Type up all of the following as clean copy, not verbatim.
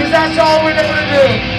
That's all we know to do.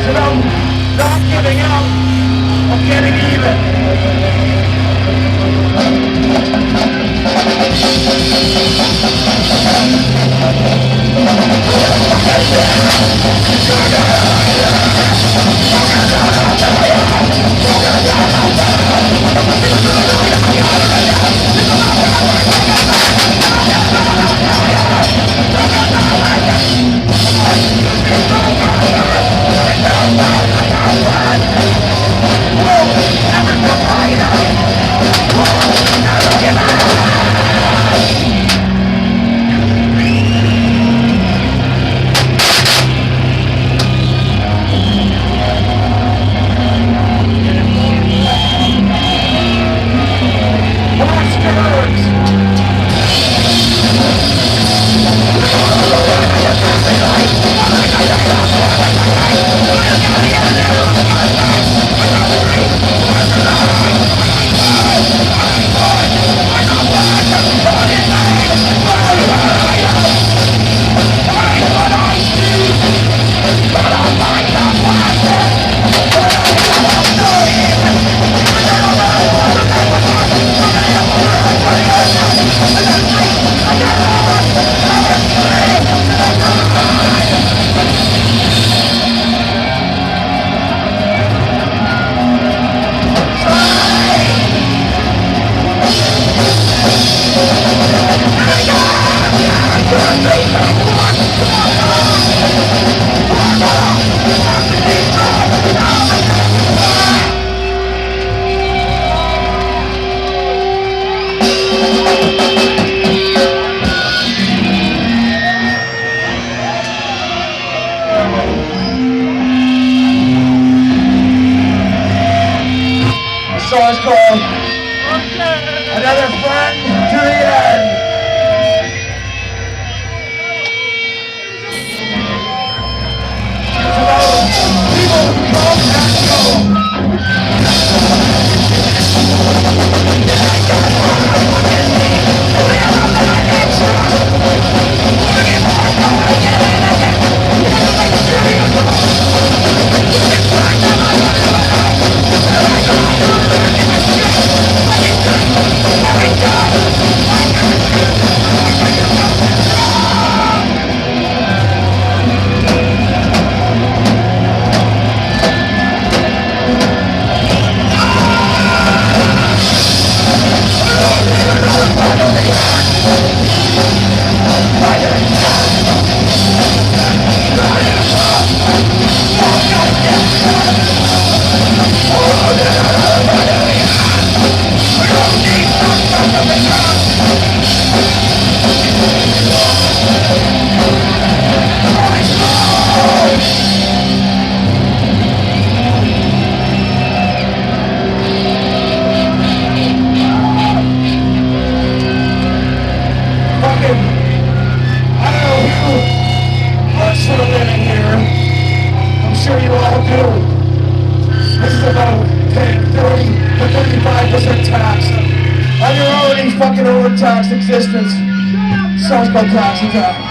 So not giving up or getting even. tax existence. Psycho tax attack.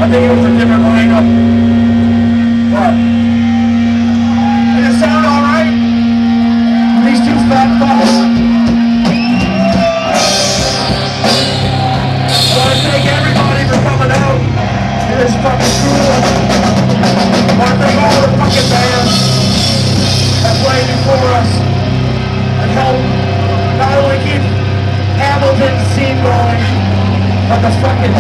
I think it was a different lineup. But did it sound alright? These two fat fucks. I want to thank everybody for coming out to this fucking school. I want to thank all the fucking bands that played before us and helped not only keep Hamilton's scene going, but the fucking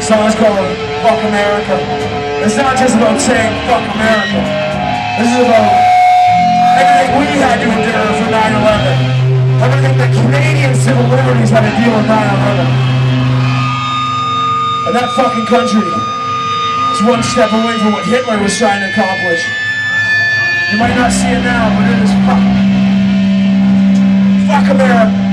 song's called Fuck America. It's not just about saying fuck America. This is about everything we had to endure for 9/11. Everything the Canadian civil liberties had to deal with 9/11. And that fucking country is one step away from what Hitler was trying to accomplish. You might not see it now, but it is fuck America.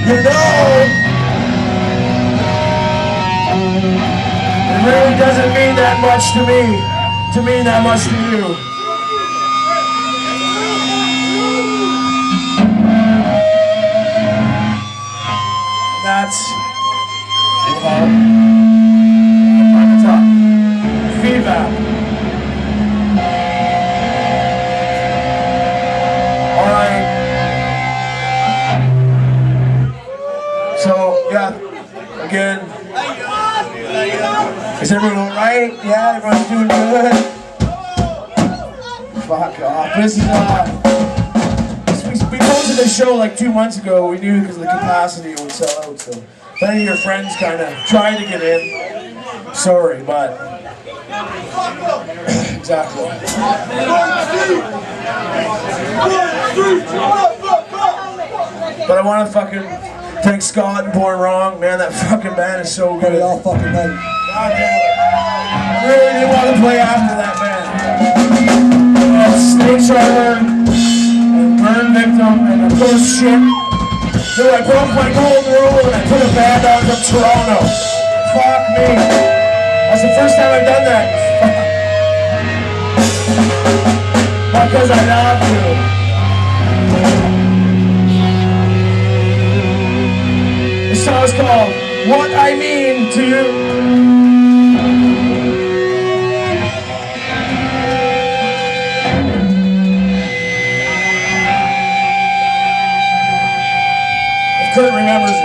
You know, it really doesn't mean that much to me, to mean that much to you. That's, feedback. All right. So, yeah, again, is everyone all right? Yeah, everyone's doing good? Fuck off. This is, we posted this show like 2 months ago. We knew because of the capacity it would sell out, so if any of your friends kind of tried to get in, sorry, but exactly. But I want to fucking thank Scott and Born Wrong, man. That fucking band is so good. All fucking night. God damn it. I really didn't want to play after that band. Snakecharmer and Burn Victim and of course shit. Dude, I broke my golden rule and I put a band on from Toronto. Fuck me. That's the first time I've done that. Because I love you. This song is called What I Mean to You. If Kurt remembers it.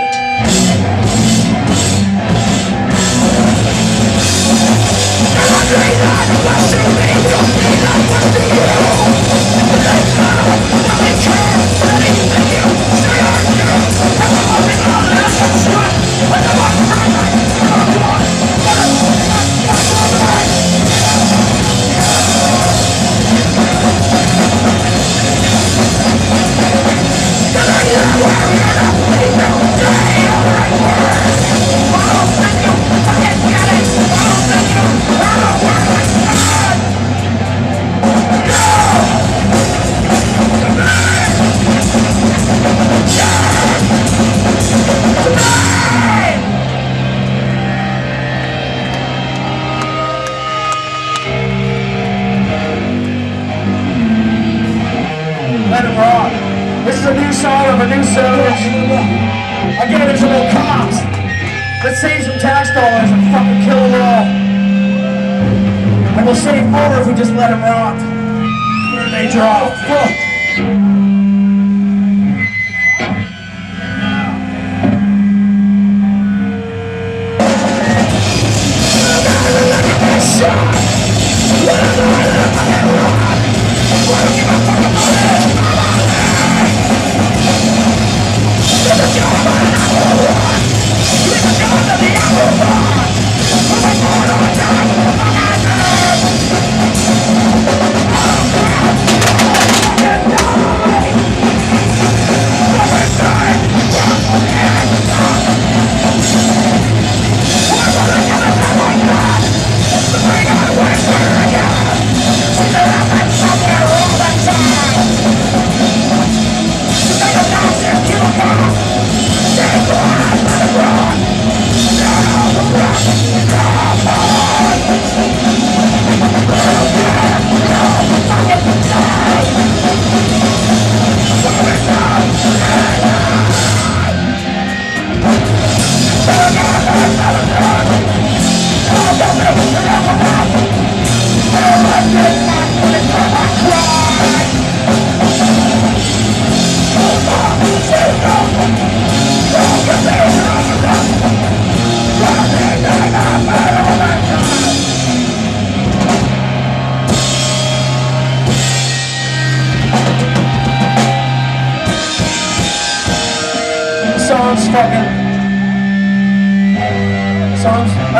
Let him rock. This is a new song of a new service. Again, there's a little cost. Let's save some tax dollars and fucking kill them all. And we'll save more if we just let them rot. Where they drop. Fuck.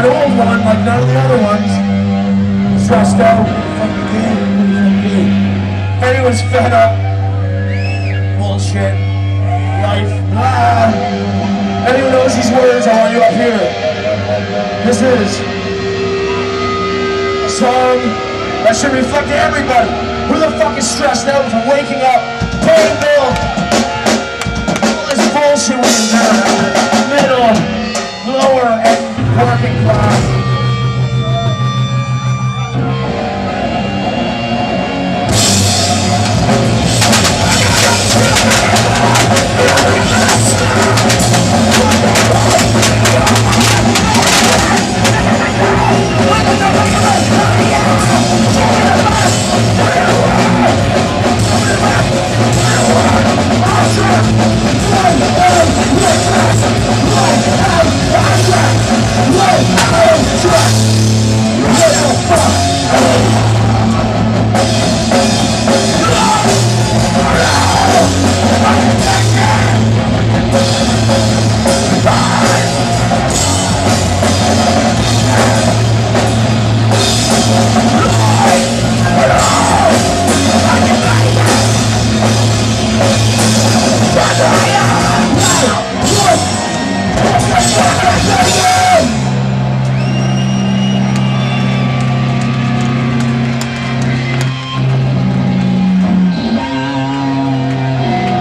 An old one, like none of the other ones. Stressed out. Fucking game. And he was fed up. Bullshit. Life. Blah. Anyone knows these words? I want you up here. This is a song that should reflect everybody. Who the fuck is stressed out from waking up, paying bills, all this bullshit we endure. Middle, lower, and working class.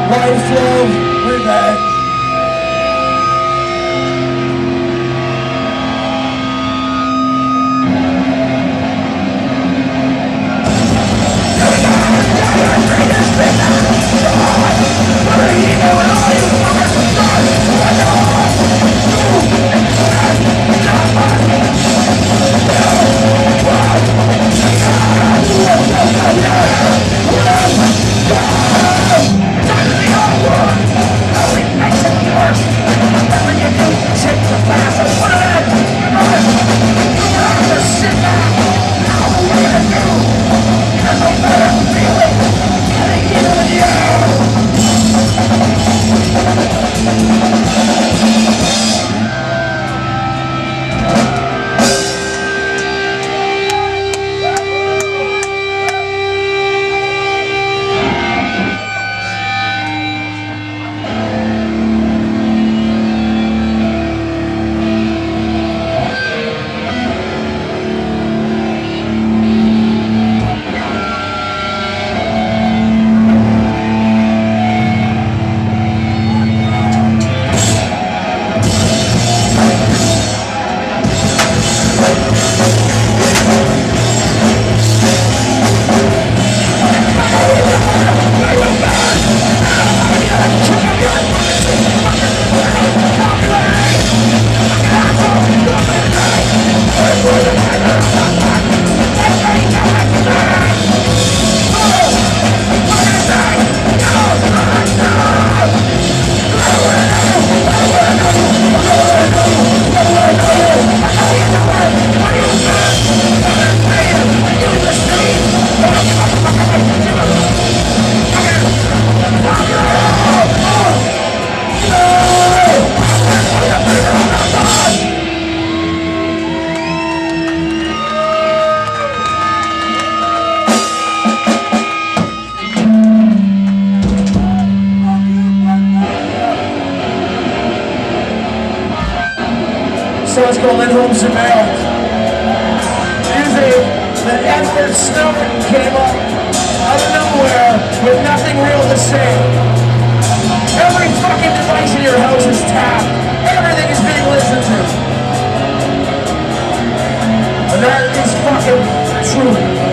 Life, love, revenge. So let's go in-home surveillance. Music that Edward Snowden came up out of nowhere with nothing real to say. Every fucking device in your house is tapped. Everything is being listened to. And that is fucking true.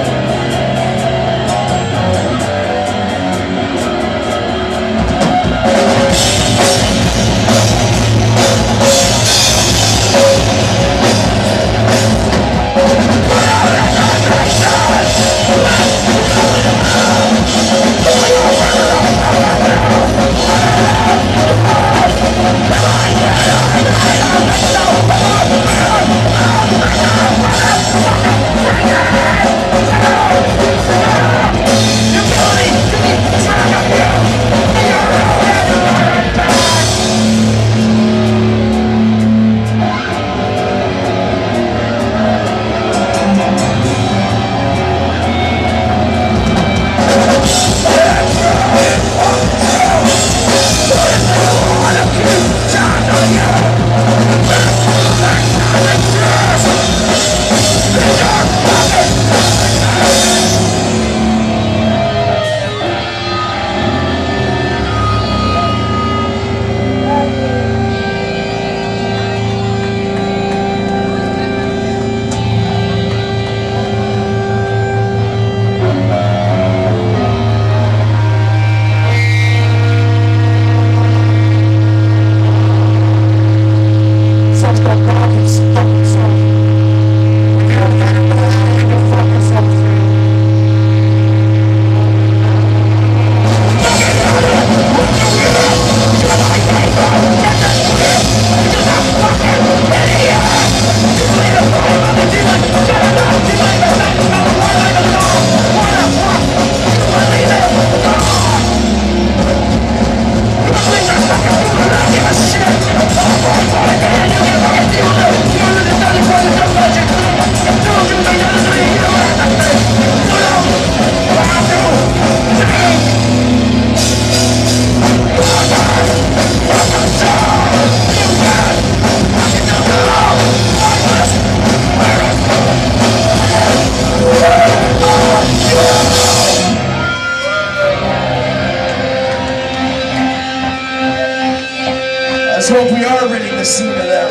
let's hope we are ridding the scene of them.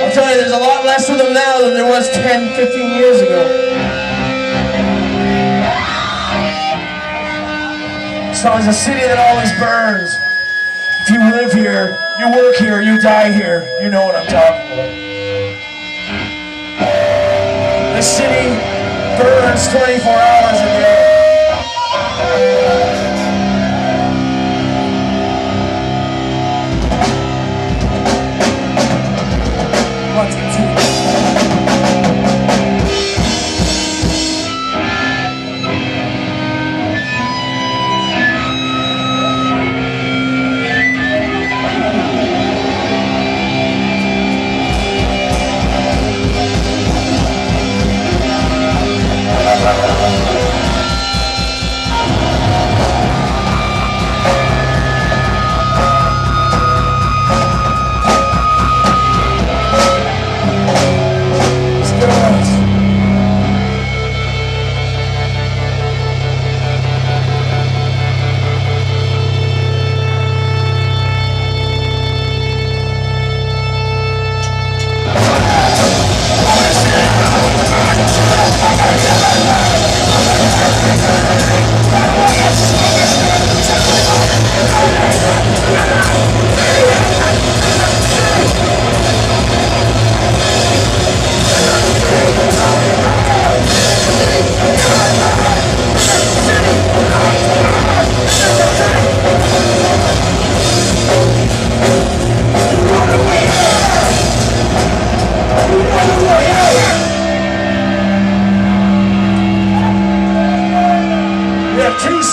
I'll tell you, there's a lot less of them now than there was 10, 15 years ago. So it's a city that always burns. If you live here, you work here, you die here, you know what I'm talking about. This city burns 24 hours a day.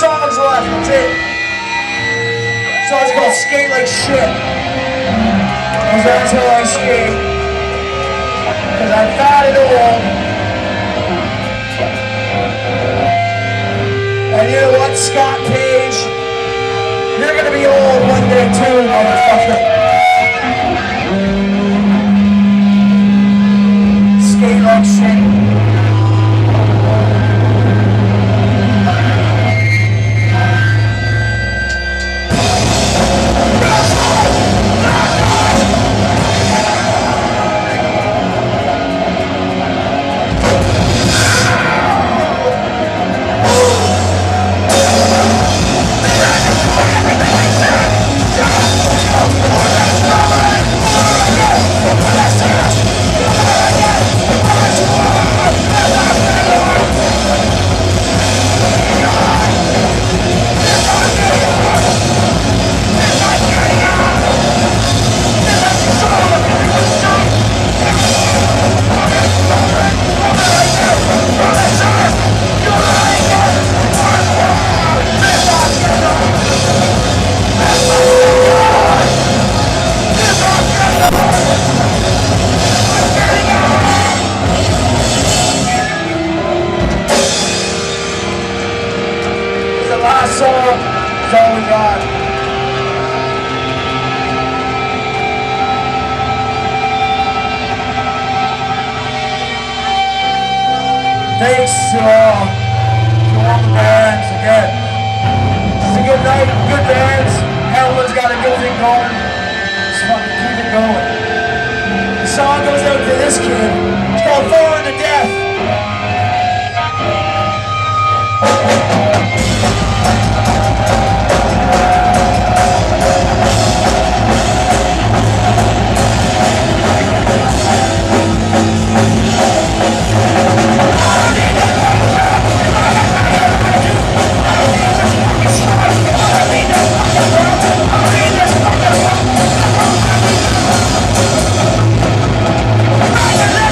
Songs left, that's it. The song's called Skate Like Shit. Because that's how I skate. Because I'm fat and old. And you know what, Scott Page? You're gonna be old one day too, motherfucker. Skate like shit. Song is all we got. Thanks to all the bands again. It's a good night, good bands. Everyone's got a good thing going. Just fucking keep it going. The song goes out to this kid. It's called Forward to Death. I'm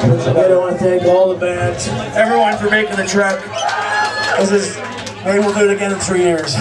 Again, I want to thank all the bands, everyone for making the trek. Maybe we'll do it again in 3 years.